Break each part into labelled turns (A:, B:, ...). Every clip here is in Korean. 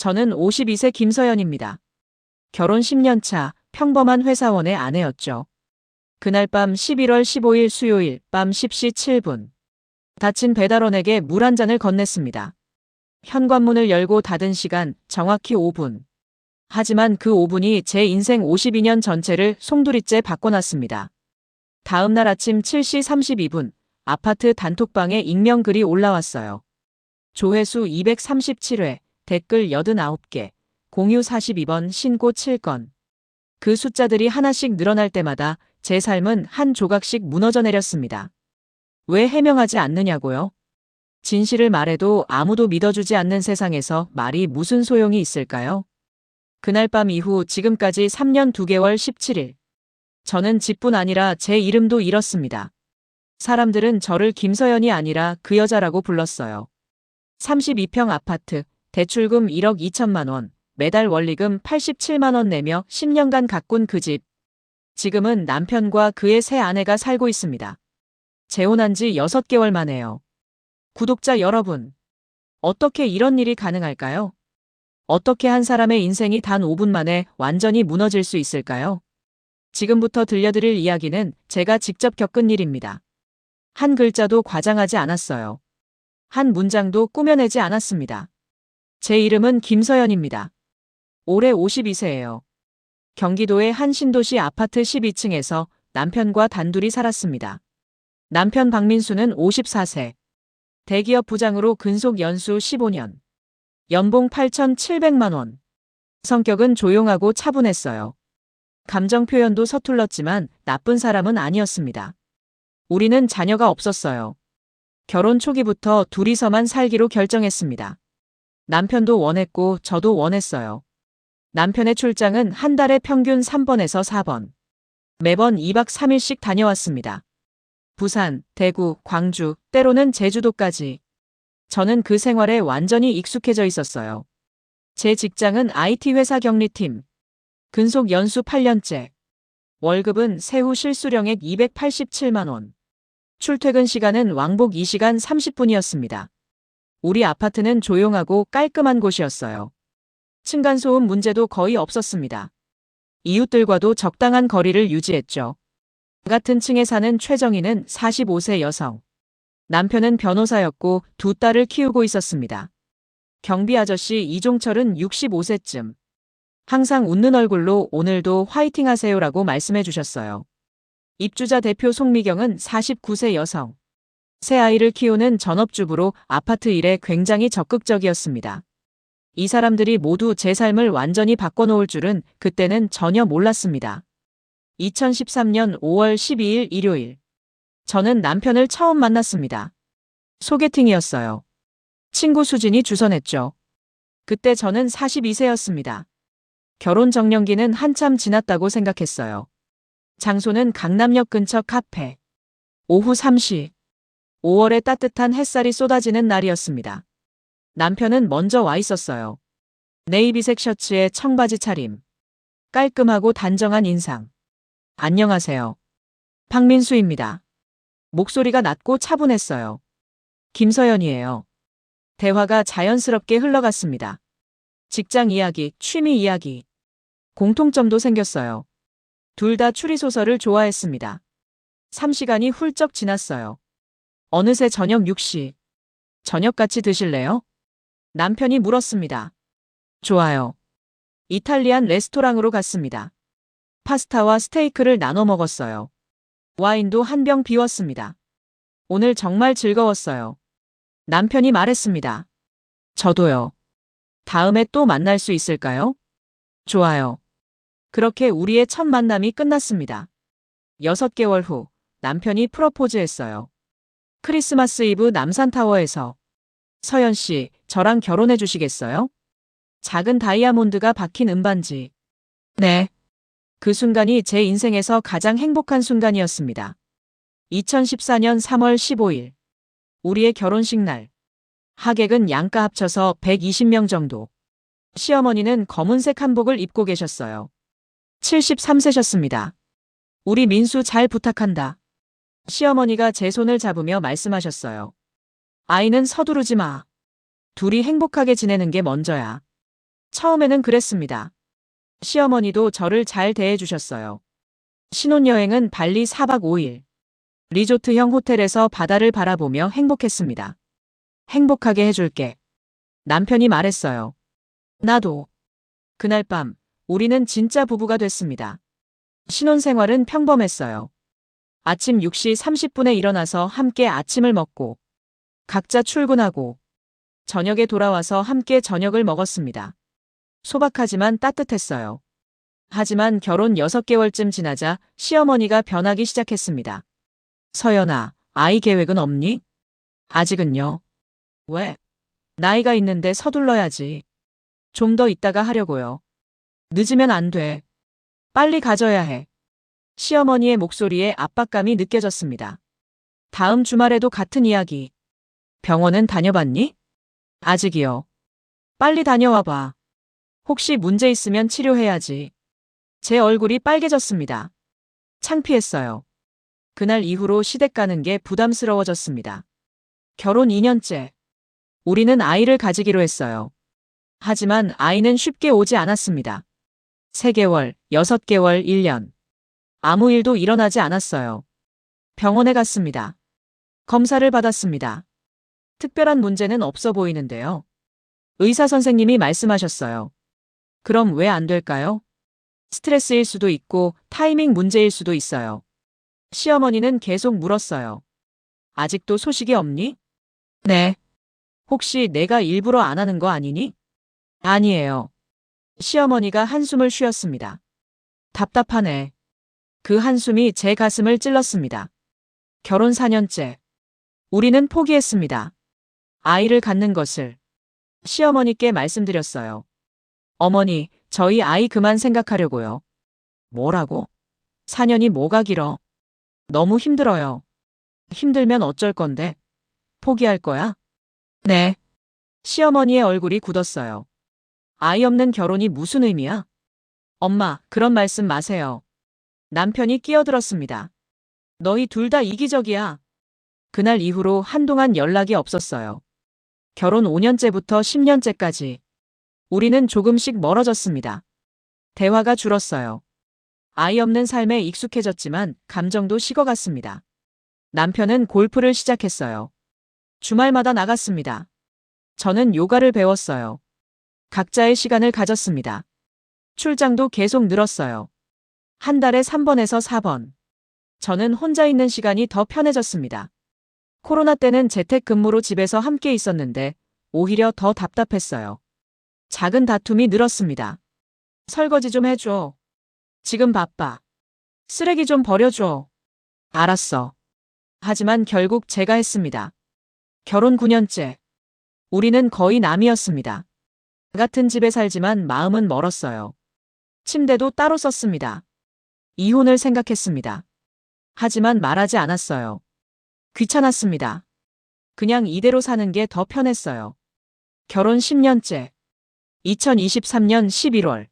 A: 저는 52세 김서연입니다. 결혼 10년 차 평범한 회사원의 아내였죠. 그날 밤 11월 15일 수요일 밤 10시 7분. 다친 배달원에게 물 한 잔을 건넸습니다. 현관문을 열고 닫은 시간 정확히 5분. 하지만 그 5분이 제 인생 52년 전체를 송두리째 바꿔놨습니다. 다음 날 아침 7시 32분 아파트 단톡방에 익명글이 올라왔어요. 조회수 237회, 댓글 89개, 공유 42번, 신고 7건. 그 숫자들이 하나씩 늘어날 때마다 제 삶은 한 조각씩 무너져 내렸습니다. 왜 해명하지 않느냐고요? 진실을 말해도 아무도 믿어주지 않는 세상에서 말이 무슨 소용이 있을까요? 그날 밤 이후 지금까지 3년 2개월 17일. 저는 집뿐 아니라 제 이름도 잃었습니다. 사람들은 저를 김서연이 아니라 그 여자라고 불렀어요. 32평 아파트, 대출금 1억 2천만 원, 매달 원리금 87만 원 내며 10년간 가꾼 그 집. 지금은 남편과 그의 새 아내가 살고 있습니다. 재혼한 지 6개월 만에요. 구독자 여러분, 어떻게 이런 일이 가능할까요? 어떻게 한 사람의 인생이 단 5분 만에 완전히 무너질 수 있을까요? 지금부터 들려드릴 이야기는 제가 직접 겪은 일입니다. 한 글자도 과장하지 않았어요. 한 문장도 꾸며내지 않았습니다. 제 이름은 김서연입니다. 올해 52세예요. 경기도의 한 신도시 아파트 12층에서 남편과 단둘이 살았습니다. 남편 박민수는 54세. 대기업 부장으로 근속 연수 15년. 연봉 8,700만 원. 성격은 조용하고 차분했어요. 감정 표현도 서툴렀지만 나쁜 사람은 아니었습니다. 우리는 자녀가 없었어요. 결혼 초기부터 둘이서만 살기로 결정했습니다. 남편도 원했고 저도 원했어요. 남편의 출장은 한 달에 평균 3번에서 4번. 매번 2박 3일씩 다녀왔습니다. 부산, 대구, 광주, 때로는 제주도까지. 저는 그 생활에 완전히 익숙해져 있었어요. 제 직장은 IT 회사 격리팀. 근속 연수 8년째. 월급은 세후 실수령액 287만 원. 출퇴근 시간은 왕복 2시간 30분이었습니다. 우리 아파트는 조용하고 깔끔한 곳이었어요. 층간소음 문제도 거의 없었습니다. 이웃들과도 적당한 거리를 유지했죠. 같은 층에 사는 최정희는 45세 여성. 남편은 변호사였고 두 딸을 키우고 있었습니다. 경비 아저씨 이종철은 65세쯤. 항상 웃는 얼굴로 오늘도 화이팅 하세요라고 말씀해 주셨어요. 입주자 대표 송미경은 49세 여성. 새 아이를 키우는 전업주부로 아파트 일에 굉장히 적극적이었습니다. 이 사람들이 모두 제 삶을 완전히 바꿔놓을 줄은 그때는 전혀 몰랐습니다. 2013년 5월 12일 일요일. 저는 남편을 처음 만났습니다. 소개팅이었어요. 친구 수진이 주선했죠. 그때 저는 42세였습니다. 결혼 정년기는 한참 지났다고 생각했어요. 장소는 강남역 근처 카페. 오후 3시. 5월에 따뜻한 햇살이 쏟아지는 날이었습니다. 남편은 먼저 와 있었어요. 네이비색 셔츠에 청바지 차림. 깔끔하고 단정한 인상. 안녕하세요. 박민수입니다. 목소리가 낮고 차분했어요. 김서연이에요. 대화가 자연스럽게 흘러갔습니다. 직장 이야기, 취미 이야기. 공통점도 생겼어요. 둘 다 추리소설을 좋아했습니다. 3시간이 훌쩍 지났어요. 어느새 저녁 6시. 저녁 같이 드실래요? 남편이 물었습니다. 좋아요. 이탈리안 레스토랑으로 갔습니다. 파스타와 스테이크를 나눠 먹었어요. 와인도 한 병 비웠습니다. 오늘 정말 즐거웠어요. 남편이 말했습니다. 저도요. 다음에 또 만날 수 있을까요? 좋아요. 그렇게 우리의 첫 만남이 끝났습니다. 6개월 후 남편이 프러포즈했어요. 크리스마스 이브 남산타워에서. 서연 씨, 저랑 결혼해 주시겠어요? 작은 다이아몬드가 박힌 은반지. 네. 그 순간이 제 인생에서 가장 행복한 순간이었습니다. 2014년 3월 15일. 우리의 결혼식 날. 하객은 양가 합쳐서 120명 정도. 시어머니는 검은색 한복을 입고 계셨어요. 73세셨습니다. 우리 민수 잘 부탁한다. 시어머니가 제 손을 잡으며 말씀하셨어요. 아이는 서두르지 마. 둘이 행복하게 지내는 게 먼저야. 처음에는 그랬습니다. 시어머니도 저를 잘 대해주셨어요. 신혼여행은 발리 4박 5일. 리조트형 호텔에서 바다를 바라보며 행복했습니다. 행복하게 해줄게. 남편이 말했어요. 나도. 그날 밤, 우리는 진짜 부부가 됐습니다. 신혼생활은 평범했어요. 아침 6시 30분에 일어나서 함께 아침을 먹고, 각자 출근하고, 저녁에 돌아와서 함께 저녁을 먹었습니다. 소박하지만 따뜻했어요. 하지만 결혼 6개월쯤 지나자 시어머니가 변하기 시작했습니다. 서연아, 아이 계획은 없니? 아직은요. 왜? 나이가 있는데 서둘러야지. 좀 더 있다가 하려고요. 늦으면 안 돼. 빨리 가져야 해. 시어머니의 목소리에 압박감이 느껴졌습니다. 다음 주말에도 같은 이야기. 병원은 다녀봤니? 아직이요. 빨리 다녀와 봐. 혹시 문제 있으면 치료해야지. 제 얼굴이 빨개졌습니다. 창피했어요. 그날 이후로 시댁 가는 게 부담스러워졌습니다. 결혼 2년째. 우리는 아이를 가지기로 했어요. 하지만 아이는 쉽게 오지 않았습니다. 3개월, 6개월, 1년. 아무 일도 일어나지 않았어요. 병원에 갔습니다. 검사를 받았습니다. 특별한 문제는 없어 보이는데요. 의사 선생님이 말씀하셨어요. 그럼 왜 안 될까요? 스트레스일 수도 있고 타이밍 문제일 수도 있어요. 시어머니는 계속 물었어요. 아직도 소식이 없니? 네. 혹시 내가 일부러 안 하는 거 아니니? 아니에요. 시어머니가 한숨을 쉬었습니다. 답답하네. 그 한숨이 제 가슴을 찔렀습니다. 결혼 4년째. 우리는 포기했습니다. 아이를 갖는 것을. 시어머니께 말씀드렸어요. 어머니, 저희 아이 그만 생각하려고요. 뭐라고? 4년이 뭐가 길어? 너무 힘들어요. 힘들면 어쩔 건데? 포기할 거야? 네. 시어머니의 얼굴이 굳었어요. 아이 없는 결혼이 무슨 의미야? 엄마, 그런 말씀 마세요. 남편이 끼어들었습니다. 너희 둘 다 이기적이야. 그날 이후로 한동안 연락이 없었어요. 결혼 5년째부터 10년째까지. 우리는 조금씩 멀어졌습니다. 대화가 줄었어요. 아이 없는 삶에 익숙해졌지만 감정도 식어갔습니다. 남편은 골프를 시작했어요. 주말마다 나갔습니다. 저는 요가를 배웠어요. 각자의 시간을 가졌습니다. 출장도 계속 늘었어요. 한 달에 3번에서 4번. 저는 혼자 있는 시간이 더 편해졌습니다. 코로나 때는 재택근무로 집에서 함께 있었는데 오히려 더 답답했어요. 작은 다툼이 늘었습니다. 설거지 좀 해줘. 지금 바빠. 쓰레기 좀 버려줘. 알았어. 하지만 결국 제가 했습니다. 결혼 9년째. 우리는 거의 남이었습니다. 같은 집에 살지만 마음은 멀었어요. 침대도 따로 썼습니다. 이혼을 생각했습니다. 하지만 말하지 않았어요. 귀찮았습니다. 그냥 이대로 사는 게 더 편했어요. 결혼 10년째. 2023년 11월.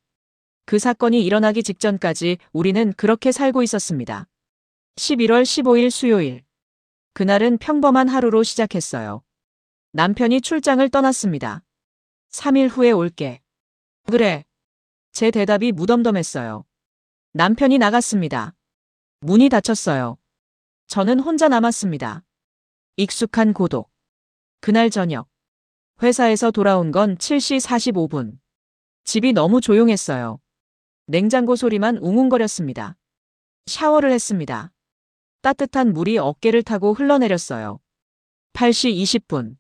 A: 그 사건이 일어나기 직전까지 우리는 그렇게 살고 있었습니다. 11월 15일 수요일. 그날은 평범한 하루로 시작했어요. 남편이 출장을 떠났습니다. 3일 후에 올게. 그래. 제 대답이 무덤덤했어요. 남편이 나갔습니다. 문이 닫혔어요. 저는 혼자 남았습니다. 익숙한 고독. 그날 저녁. 회사에서 돌아온 건 7시 45분. 집이 너무 조용했어요. 냉장고 소리만 웅웅거렸습니다. 샤워를 했습니다. 따뜻한 물이 어깨를 타고 흘러내렸어요. 8시 20분.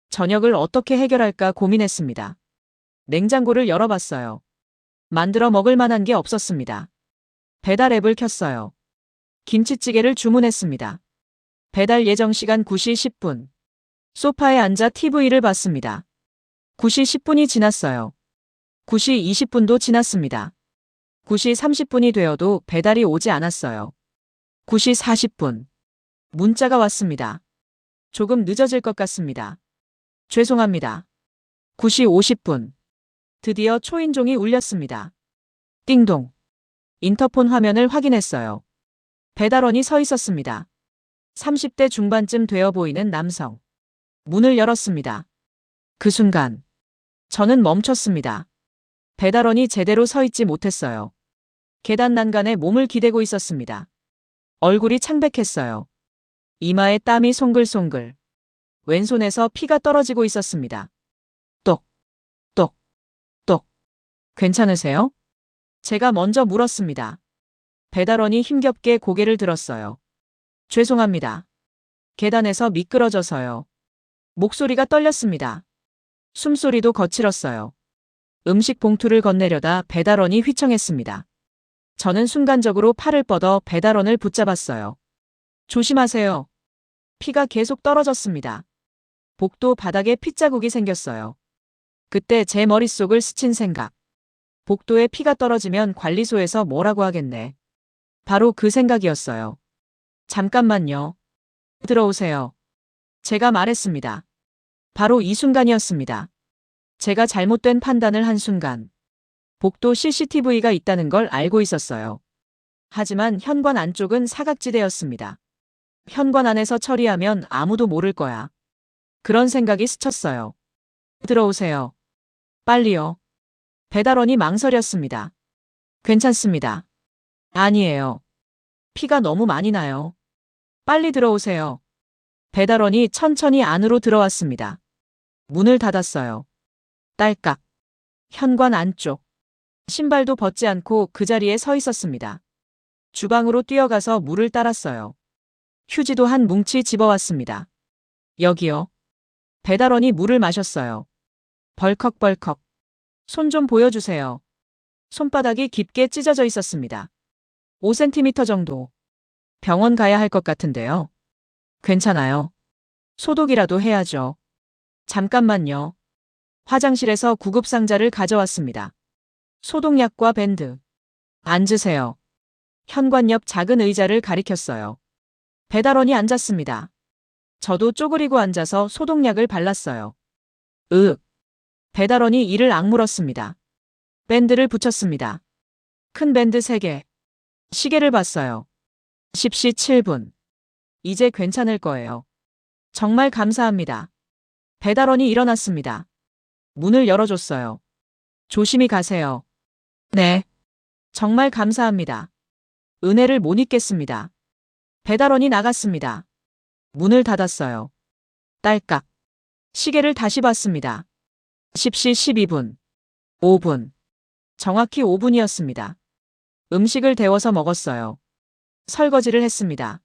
A: 저녁을 어떻게 해결할까 고민했습니다. 냉장고를 열어봤어요. 만들어 먹을 만한 게 없었습니다. 배달 앱을 켰어요. 김치찌개를 주문했습니다. 배달 예정 시간 9시 10분. 소파에 앉아 TV를 봤습니다. 9시 10분이 지났어요. 9시 20분도 지났습니다. 9시 30분이 되어도 배달이 오지 않았어요. 9시 40분. 문자가 왔습니다. 조금 늦어질 것 같습니다. 죄송합니다. 9시 50분. 드디어 초인종이 울렸습니다. 띵동. 인터폰 화면을 확인했어요. 배달원이 서 있었습니다. 30대 중반쯤 되어 보이는 남성. 문을 열었습니다. 그 순간 저는 멈췄습니다. 배달원이 제대로 서 있지 못했어요. 계단 난간에 몸을 기대고 있었습니다. 얼굴이 창백했어요. 이마에 땀이 송글송글. 왼손에서 피가 떨어지고 있었습니다. 똑, 똑, 똑. 괜찮으세요? 제가 먼저 물었습니다. 배달원이 힘겹게 고개를 들었어요. 죄송합니다. 계단에서 미끄러져서요. 목소리가 떨렸습니다. 숨소리도 거칠었어요. 음식 봉투를 건네려다 배달원이 휘청했습니다. 저는 순간적으로 팔을 뻗어 배달원을 붙잡았어요. 조심하세요. 피가 계속 떨어졌습니다. 복도 바닥에 핏자국이 생겼어요. 그때 제 머릿속을 스친 생각. 복도에 피가 떨어지면 관리소에서 뭐라고 하겠네. 바로 그 생각이었어요. 잠깐만요. 들어오세요. 제가 말했습니다. 바로 이 순간이었습니다. 제가 잘못된 판단을 한 순간. 복도 CCTV가 있다는 걸 알고 있었어요. 하지만 현관 안쪽은 사각지대였습니다. 현관 안에서 처리하면 아무도 모를 거야. 그런 생각이 스쳤어요. 들어오세요. 빨리요. 배달원이 망설였습니다. 괜찮습니다. 아니에요. 피가 너무 많이 나요. 빨리 들어오세요. 배달원이 천천히 안으로 들어왔습니다. 문을 닫았어요. 딸깍. 현관 안쪽. 신발도 벗지 않고 그 자리에 서 있었습니다. 주방으로 뛰어가서 물을 따랐어요. 휴지도 한 뭉치 집어왔습니다. 여기요. 배달원이 물을 마셨어요. 벌컥벌컥. 손 좀 보여주세요. 손바닥이 깊게 찢어져 있었습니다. 5cm 정도. 병원 가야 할 것 같은데요. 괜찮아요. 소독이라도 해야죠. 잠깐만요. 화장실에서 구급상자를 가져왔습니다. 소독약과 밴드. 앉으세요. 현관 옆 작은 의자를 가리켰어요. 배달원이 앉았습니다. 저도 쪼그리고 앉아서 소독약을 발랐어요. 배달원이 이를 악물었습니다. 밴드를 붙였습니다. 큰 밴드 3개. 시계를 봤어요. 10시 7분. 이제 괜찮을 거예요. 정말 감사합니다. 배달원이 일어났습니다. 문을 열어줬어요. 조심히 가세요. 네. 정말 감사합니다. 은혜를 못 잊겠습니다. 배달원이 나갔습니다. 문을 닫았어요. 딸깍. 시계를 다시 봤습니다. 10시 12분. 5분. 정확히 5분이었습니다. 음식을 데워서 먹었어요. 설거지를 했습니다.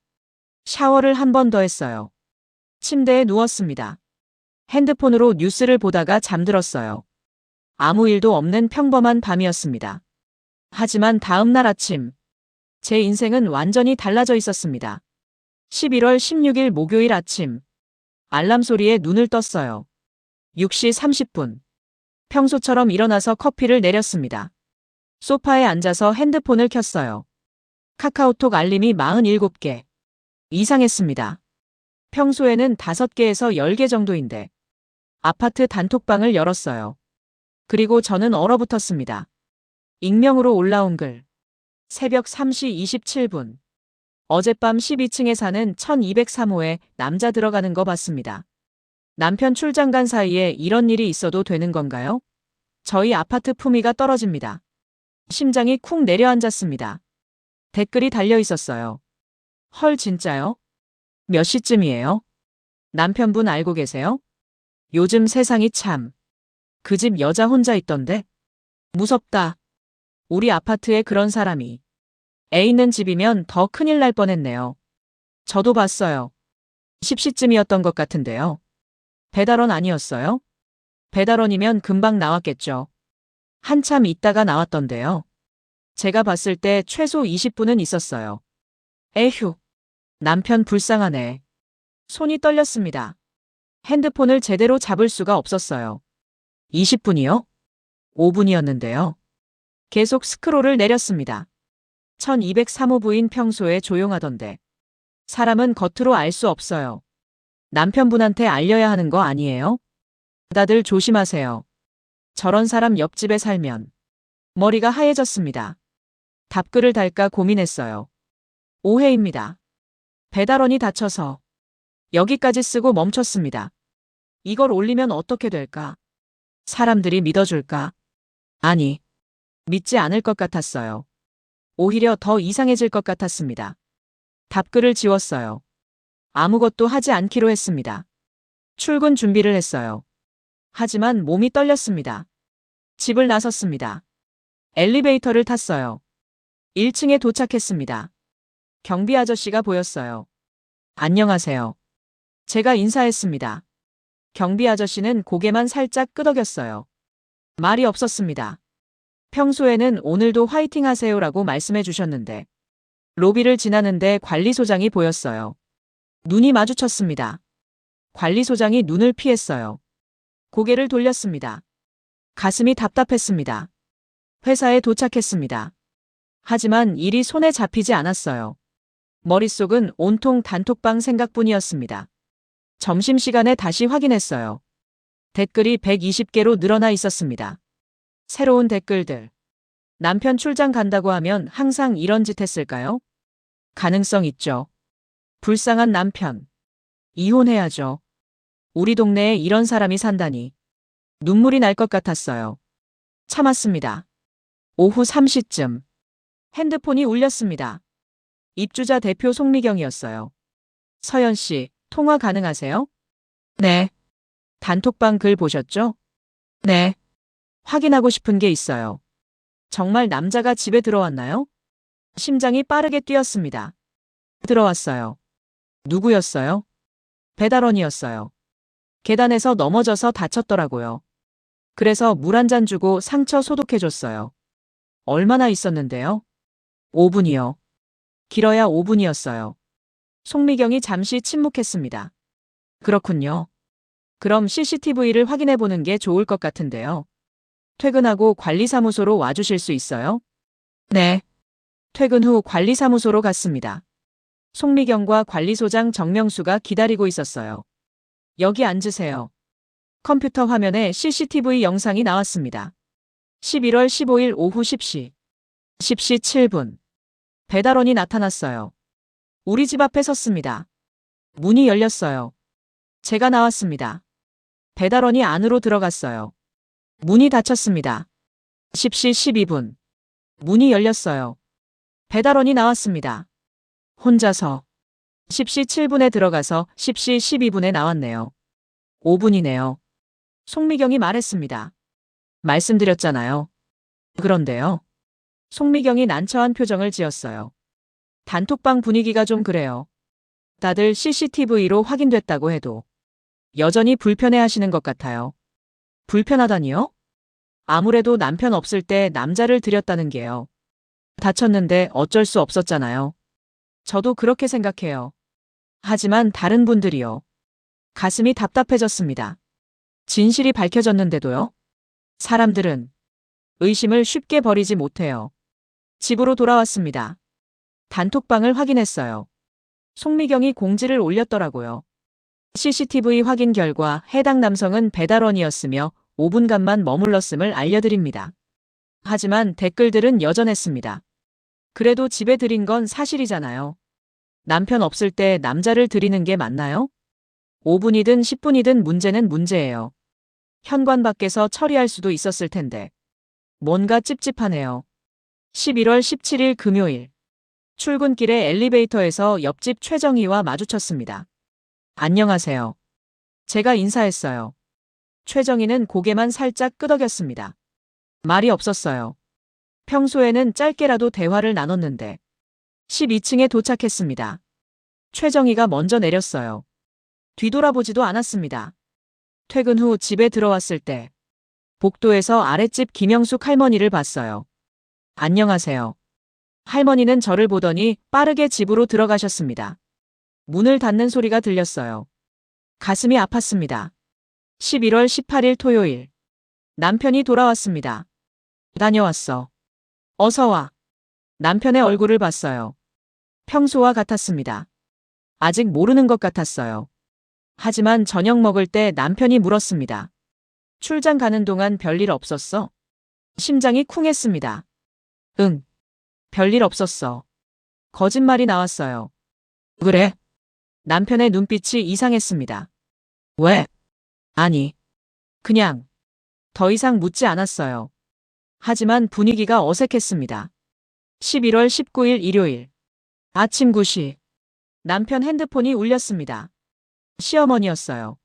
A: 샤워를 한 번 더 했어요. 침대에 누웠습니다. 핸드폰으로 뉴스를 보다가 잠들었어요. 아무 일도 없는 평범한 밤이었습니다. 하지만 다음 날 아침, 제 인생은 완전히 달라져 있었습니다. 11월 16일 목요일 아침, 알람 소리에 눈을 떴어요. 6시 30분. 평소처럼 일어나서 커피를 내렸습니다. 소파에 앉아서 핸드폰을 켰어요. 카카오톡 알림이 47개. 이상했습니다. 평소에는 5개에서 10개 정도인데. 아파트 단톡방을 열었어요. 그리고 저는 얼어붙었습니다. 익명으로 올라온 글. 새벽 3시 27분. 어젯밤 12층에 사는 1203호에 남자 들어가는 거 봤습니다. 남편 출장 간 사이에 이런 일이 있어도 되는 건가요? 저희 아파트 품위가 떨어집니다. 심장이 쿵 내려앉았습니다. 댓글이 달려 있었어요. 헐 진짜요? 몇 시쯤이에요? 남편분 알고 계세요? 요즘 세상이 참. 그 집 여자 혼자 있던데? 무섭다. 우리 아파트에 그런 사람이. 애 있는 집이면 더 큰일 날 뻔했네요. 저도 봤어요. 10시쯤이었던 것 같은데요. 배달원 아니었어요? 배달원이면 금방 나왔겠죠. 한참 있다가 나왔던데요. 제가 봤을 때 최소 20분은 있었어요. 에휴. 남편 불쌍하네. 손이 떨렸습니다. 핸드폰을 제대로 잡을 수가 없었어요. 20분이요? 5분이었는데요. 계속 스크롤을 내렸습니다. 1203호 부인 평소에 조용하던데. 사람은 겉으로 알 수 없어요. 남편분한테 알려야 하는 거 아니에요? 다들 조심하세요. 저런 사람 옆집에 살면. 머리가 하얘졌습니다. 답글을 달까 고민했어요. 오해입니다. 배달원이 다쳐서. 여기까지 쓰고 멈췄습니다. 이걸 올리면 어떻게 될까? 사람들이 믿어줄까? 아니, 믿지 않을 것 같았어요. 오히려 더 이상해질 것 같았습니다. 답글을 지웠어요. 아무것도 하지 않기로 했습니다. 출근 준비를 했어요. 하지만 몸이 떨렸습니다. 집을 나섰습니다. 엘리베이터를 탔어요. 1층에 도착했습니다. 경비 아저씨가 보였어요. 안녕하세요. 제가 인사했습니다. 경비 아저씨는 고개만 살짝 끄덕였어요. 말이 없었습니다. 평소에는 오늘도 화이팅 하세요라고 말씀해 주셨는데 로비를 지나는데 관리소장이 보였어요. 눈이 마주쳤습니다. 관리소장이 눈을 피했어요. 고개를 돌렸습니다. 가슴이 답답했습니다. 회사에 도착했습니다. 하지만 일이 손에 잡히지 않았어요. 머릿속은 온통 단톡방 생각뿐이었습니다. 점심시간에 다시 확인했어요. 댓글이 120개로 늘어나 있었습니다. 새로운 댓글들. 남편 출장 간다고 하면 항상 이런 짓 했을까요? 가능성 있죠. 불쌍한 남편. 이혼해야죠. 우리 동네에 이런 사람이 산다니. 눈물이 날 것 같았어요. 참았습니다. 오후 3시쯤. 핸드폰이 울렸습니다. 입주자 대표 송미경이었어요. 서연 씨, 통화 가능하세요? 네. 단톡방 글 보셨죠? 네. 확인하고 싶은 게 있어요. 정말 남자가 집에 들어왔나요? 심장이 빠르게 뛰었습니다. 들어왔어요. 누구였어요? 배달원이었어요. 계단에서 넘어져서 다쳤더라고요. 그래서 물 한 잔 주고 상처 소독해줬어요. 얼마나 있었는데요? 5분이요. 길어야 5분이었어요. 송미경이 잠시 침묵했습니다. 그렇군요. 그럼 CCTV를 확인해 보는 게 좋을 것 같은데요. 퇴근하고 관리사무소로 와주실 수 있어요? 네. 퇴근 후 관리사무소로 갔습니다. 송미경과 관리소장 정명수가 기다리고 있었어요. 여기 앉으세요. 컴퓨터 화면에 CCTV 영상이 나왔습니다. 11월 15일 오후 10시. 10시 7분. 배달원이 나타났어요. 우리 집 앞에 섰습니다. 문이 열렸어요. 제가 나왔습니다. 배달원이 안으로 들어갔어요. 문이 닫혔습니다. 10시 12분. 문이 열렸어요. 배달원이 나왔습니다. 혼자서. 10시 7분에 들어가서 10시 12분에 나왔네요. 5분이네요. 송미경이 말했습니다. 말씀드렸잖아요. 그런데요. 송미경이 난처한 표정을 지었어요. 단톡방 분위기가 좀 그래요. 다들 CCTV로 확인됐다고 해도 여전히 불편해하시는 것 같아요. 불편하다니요? 아무래도 남편 없을 때 남자를 들였다는 게요. 다쳤는데 어쩔 수 없었잖아요. 저도 그렇게 생각해요. 하지만 다른 분들이요. 가슴이 답답해졌습니다. 진실이 밝혀졌는데도요. 사람들은 의심을 쉽게 버리지 못해요. 집으로 돌아왔습니다. 단톡방을 확인했어요. 송미경이 공지를 올렸더라고요. CCTV 확인 결과 해당 남성은 배달원이었으며 5분간만 머물렀음을 알려드립니다. 하지만 댓글들은 여전했습니다. 그래도 집에 들인 건 사실이잖아요. 남편 없을 때 남자를 들이는 게 맞나요? 5분이든 10분이든 문제는 문제예요. 현관 밖에서 처리할 수도 있었을 텐데. 뭔가 찝찝하네요. 11월 17일 금요일. 출근길에 엘리베이터에서 옆집 최정희와 마주쳤습니다. 안녕하세요. 제가 인사했어요. 최정희는 고개만 살짝 끄덕였습니다. 말이 없었어요. 평소에는 짧게라도 대화를 나눴는데 12층에 도착했습니다. 최정희가 먼저 내렸어요. 뒤돌아보지도 않았습니다. 퇴근 후 집에 들어왔을 때 복도에서 아랫집 김영숙 할머니를 봤어요. 안녕하세요. 할머니는 저를 보더니 빠르게 집으로 들어가셨습니다. 문을 닫는 소리가 들렸어요. 가슴이 아팠습니다. 11월 18일 토요일. 남편이 돌아왔습니다. 다녀왔어. 어서 와. 남편의 얼굴을 봤어요. 평소와 같았습니다. 아직 모르는 것 같았어요. 하지만 저녁 먹을 때 남편이 물었습니다. 출장 가는 동안 별일 없었어? 심장이 쿵했습니다. 응. 별일 없었어. 거짓말이 나왔어요. 그래? 남편의 눈빛이 이상했습니다. 왜? 아니. 그냥. 더 이상 묻지 않았어요. 하지만 분위기가 어색했습니다. 11월 19일 일요일. 아침 9시. 남편 핸드폰이 울렸습니다. 시어머니였어요.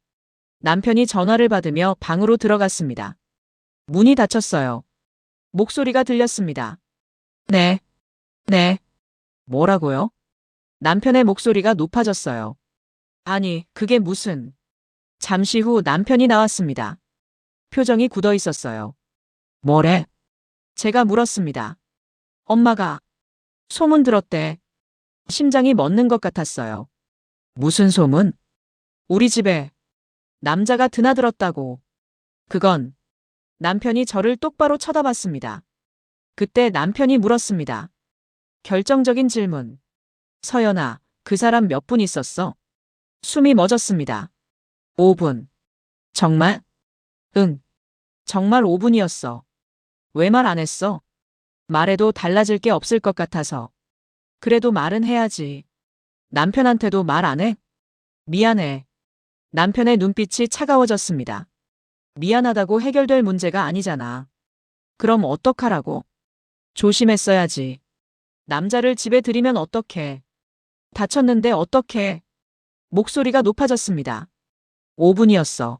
A: 남편이 전화를 받으며 방으로 들어갔습니다. 문이 닫혔어요. 목소리가 들렸습니다. 네. 네. 뭐라고요? 남편의 목소리가 높아졌어요. 아니, 그게 무슨. 잠시 후 남편이 나왔습니다. 표정이 굳어 있었어요. 뭐래? 제가 물었습니다. 엄마가 소문 들었대. 심장이 멎는 것 같았어요. 무슨 소문? 우리 집에 남자가 드나들었다고. 그건. 남편이 저를 똑바로 쳐다봤습니다. 그때 남편이 물었습니다. 결정적인 질문. 서연아, 그 사람 몇 분 있었어? 숨이 멎었습니다. 5분. 정말? 응. 정말 5분이었어. 왜 말 안 했어? 말해도 달라질 게 없을 것 같아서. 그래도 말은 해야지. 남편한테도 말 안 해? 미안해. 남편의 눈빛이 차가워졌습니다. 미안하다고 해결될 문제가 아니잖아. 그럼 어떡하라고? 조심했어야지. 남자를 집에 들이면 어떡해. 다쳤는데 어떡해. 목소리가 높아졌습니다. 5분이었어.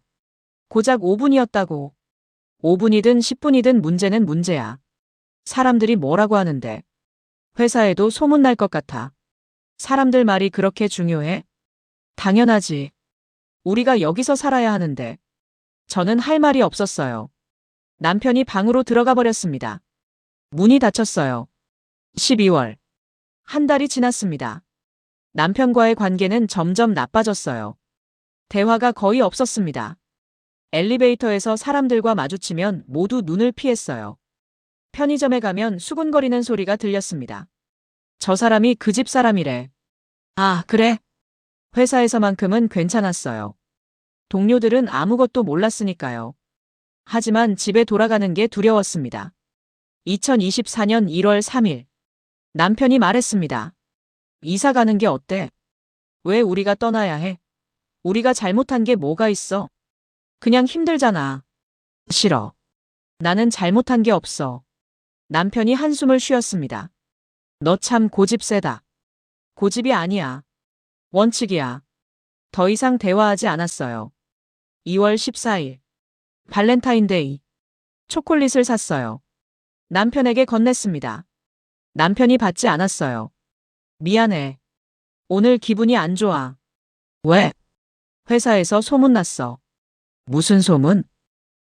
A: 고작 5분이었다고. 5분이든 10분이든 문제는 문제야. 사람들이 뭐라고 하는데. 회사에도 소문날 것 같아. 사람들 말이 그렇게 중요해? 당연하지. 우리가 여기서 살아야 하는데. 저는 할 말이 없었어요. 남편이 방으로 들어가 버렸습니다. 문이 닫혔어요. 12월. 한 달이 지났습니다. 남편과의 관계는 점점 나빠졌어요. 대화가 거의 없었습니다. 엘리베이터에서 사람들과 마주치면 모두 눈을 피했어요. 편의점에 가면 수군거리는 소리가 들렸습니다. 저 사람이 그 집 사람이래. 아, 그래? 회사에서만큼은 괜찮았어요. 동료들은 아무것도 몰랐으니까요. 하지만 집에 돌아가는 게 두려웠습니다. 2024년 1월 3일. 남편이 말했습니다. 이사 가는 게 어때? 왜 우리가 떠나야 해? 우리가 잘못한 게 뭐가 있어? 그냥 힘들잖아. 싫어. 나는 잘못한 게 없어. 남편이 한숨을 쉬었습니다. 너 참 고집 세다. 고집이 아니야. 원칙이야. 더 이상 대화하지 않았어요. 2월 14일. 발렌타인데이. 초콜릿을 샀어요. 남편에게 건넸습니다. 남편이 받지 않았어요. 미안해. 오늘 기분이 안 좋아. 왜? 회사에서 소문났어. 무슨 소문?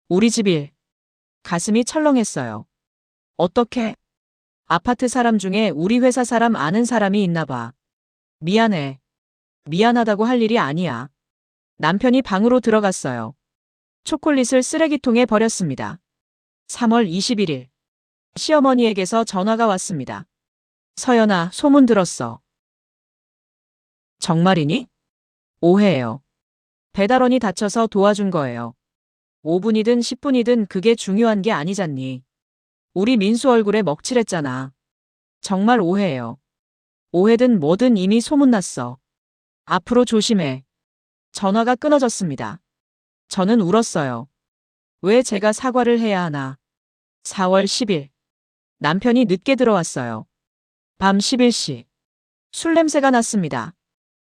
A: 우리 집 일. 가슴이 철렁했어요. 어떻게? 아파트 사람 중에 우리 회사 사람 아는 사람이 있나 봐. 미안해. 미안하다고 할 일이 아니야. 남편이 방으로 들어갔어요. 초콜릿을 쓰레기통에 버렸습니다. 3월 21일. 시어머니에게서 전화가 왔습니다. 서연아, 소문 들었어. 정말이니? 오해예요. 배달원이 다쳐서 도와준 거예요. 5분이든 10분이든 그게 중요한 게 아니잖니. 우리 민수 얼굴에 먹칠했잖아. 정말 오해예요. 오해든 뭐든 이미 소문났어. 앞으로 조심해. 전화가 끊어졌습니다. 저는 울었어요. 왜 제가 사과를 해야 하나. 4월 10일. 남편이 늦게 들어왔어요. 밤 11시. 술 냄새가 났습니다.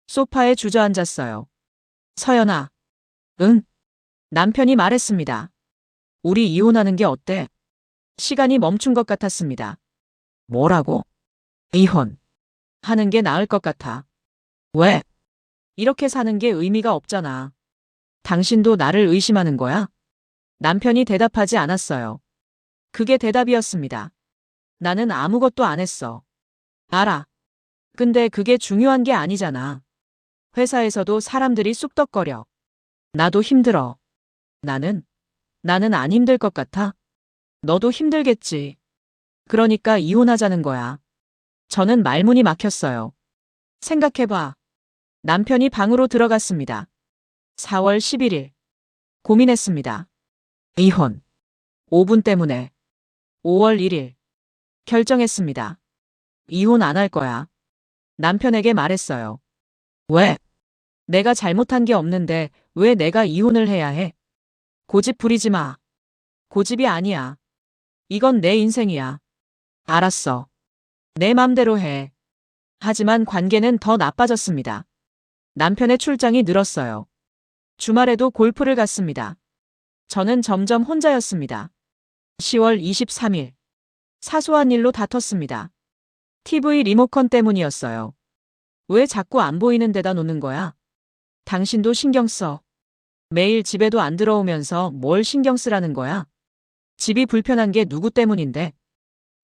A: 소파에 주저앉았어요. 서연아. 응? 남편이 말했습니다. 우리 이혼하는 게 어때? 시간이 멈춘 것 같았습니다. 뭐라고? 이혼. 하는 게 나을 것 같아. 왜? 이렇게 사는 게 의미가 없잖아. 당신도 나를 의심하는 거야? 남편이 대답하지 않았어요. 그게 대답이었습니다. 나는 아무것도 안 했어. 알아. 근데 그게 중요한 게 아니잖아. 회사에서도 사람들이 쑥덕거려. 나도 힘들어. 나는 안 힘들 것 같아? 너도 힘들겠지. 그러니까 이혼하자는 거야. 저는 말문이 막혔어요. 생각해봐. 남편이 방으로 들어갔습니다. 4월 11일. 고민했습니다. 이혼. 5분 때문에. 5월 1일. 결정했습니다. 이혼 안 할 거야. 남편에게 말했어요. 왜? 내가 잘못한 게 없는데 왜 내가 이혼을 해야 해? 고집 부리지 마. 고집이 아니야. 이건 내 인생이야. 알았어. 내 맘대로 해. 하지만 관계는 더 나빠졌습니다. 남편의 출장이 늘었어요. 주말에도 골프를 갔습니다. 저는 점점 혼자였습니다. 10월 23일. 사소한 일로 다퉜습니다. TV 리모컨 때문이었어요. 왜 자꾸 안 보이는 데다 놓는 거야? 당신도 신경 써. 매일 집에도 안 들어오면서 뭘 신경 쓰라는 거야? 집이 불편한 게 누구 때문인데?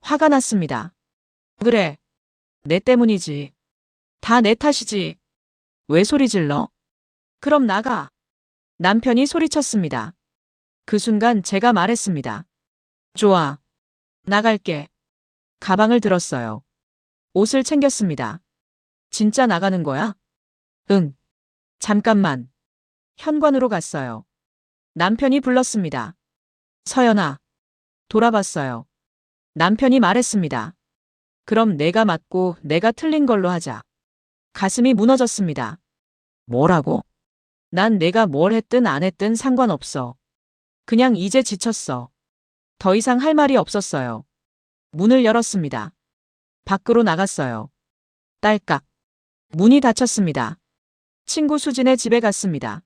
A: 화가 났습니다. 그래. 내 때문이지. 다 내 탓이지. 왜 소리 질러? 그럼 나가. 남편이 소리쳤습니다. 그 순간 제가 말했습니다. 좋아. 나갈게. 가방을 들었어요. 옷을 챙겼습니다. 진짜 나가는 거야? 응. 잠깐만. 현관으로 갔어요. 남편이 불렀습니다. 서연아. 돌아봤어요. 남편이 말했습니다. 그럼 내가 맞고 내가 틀린 걸로 하자. 가슴이 무너졌습니다. 뭐라고? 난 내가 뭘 했든 안 했든 상관없어. 그냥 이제 지쳤어. 더 이상 할 말이 없었어요. 문을 열었습니다. 밖으로 나갔어요. 딸깍. 문이 닫혔습니다. 친구 수진의 집에 갔습니다.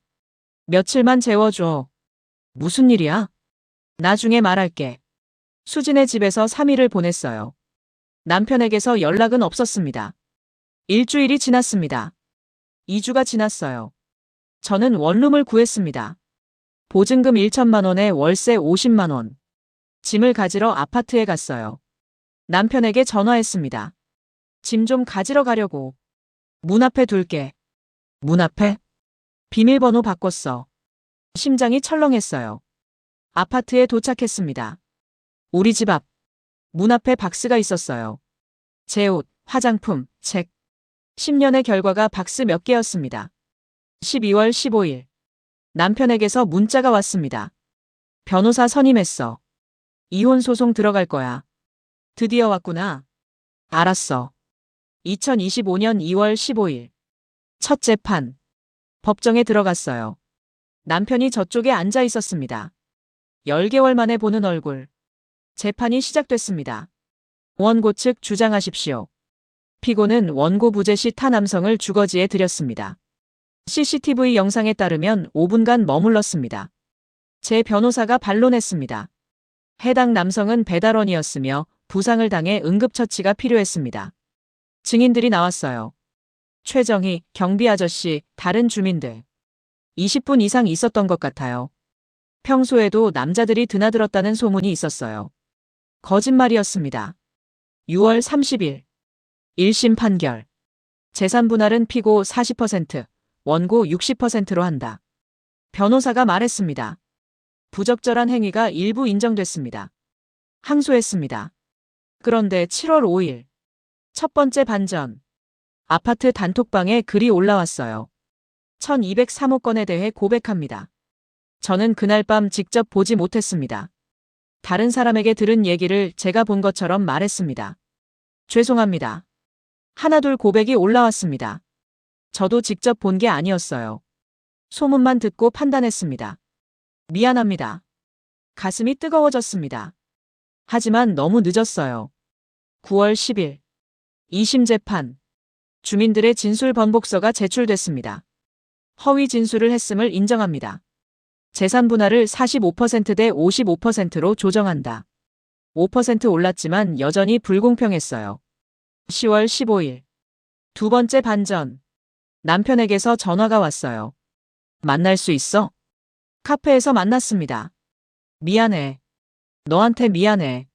A: 며칠만 재워줘. 무슨 일이야? 나중에 말할게. 수진의 집에서 3일을 보냈어요. 남편에게서 연락은 없었습니다. 일주일이 지났습니다. 2주가 지났어요. 저는 원룸을 구했습니다. 보증금 1천만 원에 월세 50만 원. 짐을 가지러 아파트에 갔어요. 남편에게 전화했습니다. 짐 좀 가지러 가려고. 문 앞에 둘게. 문 앞에? 비밀번호 바꿨어. 심장이 철렁했어요. 아파트에 도착했습니다. 우리 집 앞. 문 앞에 박스가 있었어요. 제 옷, 화장품, 책. 10년의 결과가 박스 몇 개였습니다. 12월 15일. 남편에게서 문자가 왔습니다. 변호사 선임했어. 이혼 소송 들어갈 거야. 드디어 왔구나. 알았어. 2025년 2월 15일. 첫 재판. 법정에 들어갔어요. 남편이 저쪽에 앉아 있었습니다. 10개월 만에 보는 얼굴. 재판이 시작됐습니다. 원고 측 주장하십시오. 피고는 원고 부재 시 타 남성을 주거지에 들였습니다. CCTV 영상에 따르면 5분간 머물렀습니다. 제 변호사가 반론했습니다. 해당 남성은 배달원이었으며 부상을 당해 응급처치가 필요했습니다. 증인들이 나왔어요. 최정희, 경비 아저씨, 다른 주민들. 20분 이상 있었던 것 같아요. 평소에도 남자들이 드나들었다는 소문이 있었어요. 거짓말이었습니다. 6월 30일. 1심 판결. 재산 분할은 피고 40%, 원고 60%로 한다. 변호사가 말했습니다. 부적절한 행위가 일부 인정됐습니다. 항소했습니다. 그런데 7월 5일. 첫 번째 반전. 아파트 단톡방에 글이 올라왔어요. 1203호 건에 대해 고백합니다. 저는 그날 밤 직접 보지 못했습니다. 다른 사람에게 들은 얘기를 제가 본 것처럼 말했습니다. 죄송합니다. 하나둘 고백이 올라왔습니다. 저도 직접 본 게 아니었어요. 소문만 듣고 판단했습니다. 미안합니다. 가슴이 뜨거워졌습니다. 하지만 너무 늦었어요. 9월 10일. 2심 재판. 주민들의 진술 번복서가 제출됐습니다. 허위 진술을 했음을 인정합니다. 재산 분할을 45%대 55%로 조정한다. 5% 올랐지만 여전히 불공평했어요. 10월 15일. 두 번째 반전. 남편에게서 전화가 왔어요. 만날 수 있어? 카페에서 만났습니다. 미안해. 너한테 미안해.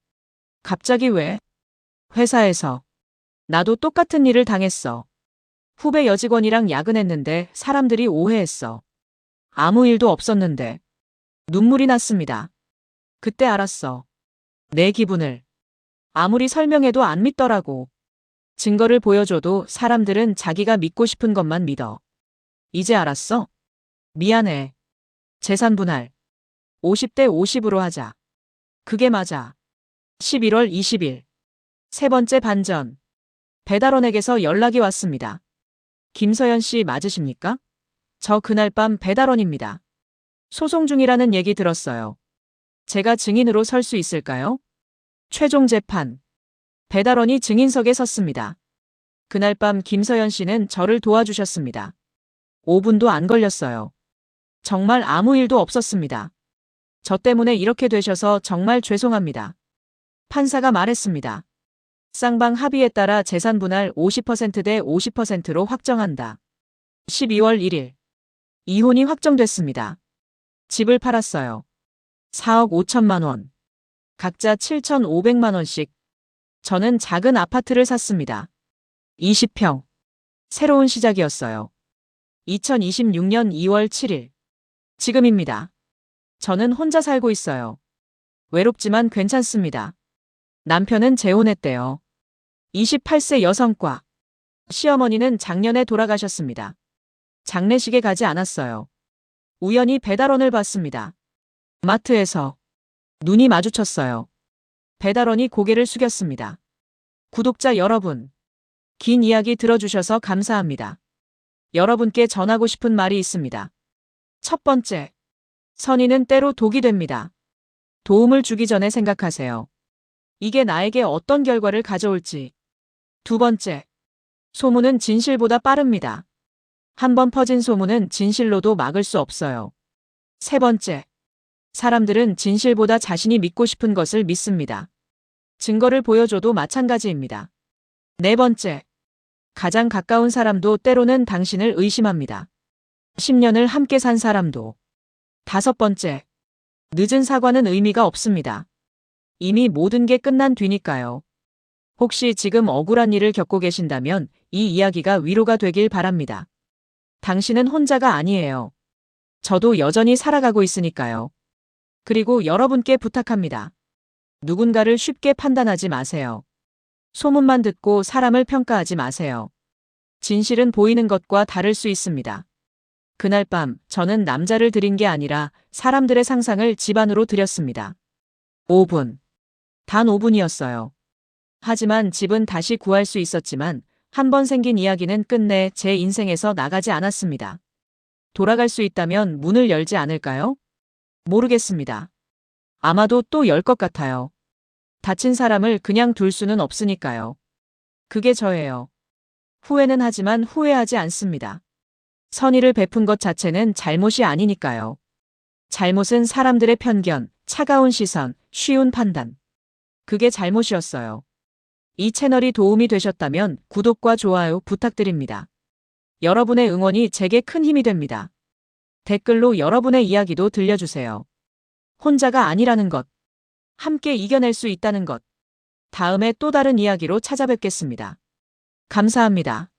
A: 갑자기 왜? 회사에서. 나도 똑같은 일을 당했어. 후배 여직원이랑 야근했는데 사람들이 오해했어. 아무 일도 없었는데. 눈물이 났습니다. 그때 알았어. 내 기분을. 아무리 설명해도 안 믿더라고. 증거를 보여줘도 사람들은 자기가 믿고 싶은 것만 믿어. 이제 알았어? 미안해. 재산 분할. 50대 50으로 하자. 그게 맞아. 11월 20일. 세 번째 반전. 배달원에게서 연락이 왔습니다. 김서연 씨 맞으십니까? 저 그날 밤 배달원입니다. 소송 중이라는 얘기 들었어요. 제가 증인으로 설 수 있을까요? 최종 재판. 배달원이 증인석에 섰습니다. 그날 밤 김서연 씨는 저를 도와주셨습니다. 5분도 안 걸렸어요. 정말 아무 일도 없었습니다. 저 때문에 이렇게 되셔서 정말 죄송합니다. 판사가 말했습니다. 쌍방 합의에 따라 재산 분할 50%대 50%로 확정한다. 12월 1일. 이혼이 확정됐습니다. 집을 팔았어요. 4억 5천만 원. 각자 7,500만 원씩. 저는 작은 아파트를 샀습니다. 20평. 새로운 시작이었어요. 2026년 2월 7일. 지금입니다. 저는 혼자 살고 있어요. 외롭지만 괜찮습니다. 남편은 재혼했대요. 28세 여성과. 시어머니는 작년에 돌아가셨습니다. 장례식에 가지 않았어요. 우연히 배달원을 봤습니다. 마트에서. 눈이 마주쳤어요. 배달원이 고개를 숙였습니다. 구독자 여러분, 긴 이야기 들어주셔서 감사합니다. 여러분께 전하고 싶은 말이 있습니다. 첫 번째, 선의는 때로 독이 됩니다. 도움을 주기 전에 생각하세요. 이게 나에게 어떤 결과를 가져올지. 두 번째, 소문은 진실보다 빠릅니다. 한번 퍼진 소문은 진실로도 막을 수 없어요. 세 번째, 사람들은 진실보다 자신이 믿고 싶은 것을 믿습니다. 증거를 보여줘도 마찬가지입니다. 네 번째, 가장 가까운 사람도 때로는 당신을 의심합니다. 10년을 함께 산 사람도. 다섯 번째, 늦은 사과는 의미가 없습니다. 이미 모든 게 끝난 뒤니까요. 혹시 지금 억울한 일을 겪고 계신다면 이 이야기가 위로가 되길 바랍니다. 당신은 혼자가 아니에요. 저도 여전히 살아가고 있으니까요. 그리고 여러분께 부탁합니다. 누군가를 쉽게 판단하지 마세요. 소문만 듣고 사람을 평가하지 마세요. 진실은 보이는 것과 다를 수 있습니다. 그날 밤 저는 남자를 들인 게 아니라 사람들의 상상을 집 안으로 들였습니다. 5분. 단 5분이었어요. 하지만 집은 다시 구할 수 있었지만 한 번 생긴 이야기는 끝내 제 인생에서 나가지 않았습니다. 돌아갈 수 있다면 문을 열지 않을까요? 모르겠습니다. 아마도 또 열 것 같아요. 다친 사람을 그냥 둘 수는 없으니까요. 그게 저예요. 후회는 하지만 후회하지 않습니다. 선의를 베푼 것 자체는 잘못이 아니니까요. 잘못은 사람들의 편견, 차가운 시선, 쉬운 판단. 그게 잘못이었어요. 이 채널이 도움이 되셨다면 구독과 좋아요 부탁드립니다. 여러분의 응원이 제게 큰 힘이 됩니다. 댓글로 여러분의 이야기도 들려주세요. 혼자가 아니라는 것. 함께 이겨낼 수 있다는 것. 다음에 또 다른 이야기로 찾아뵙겠습니다. 감사합니다.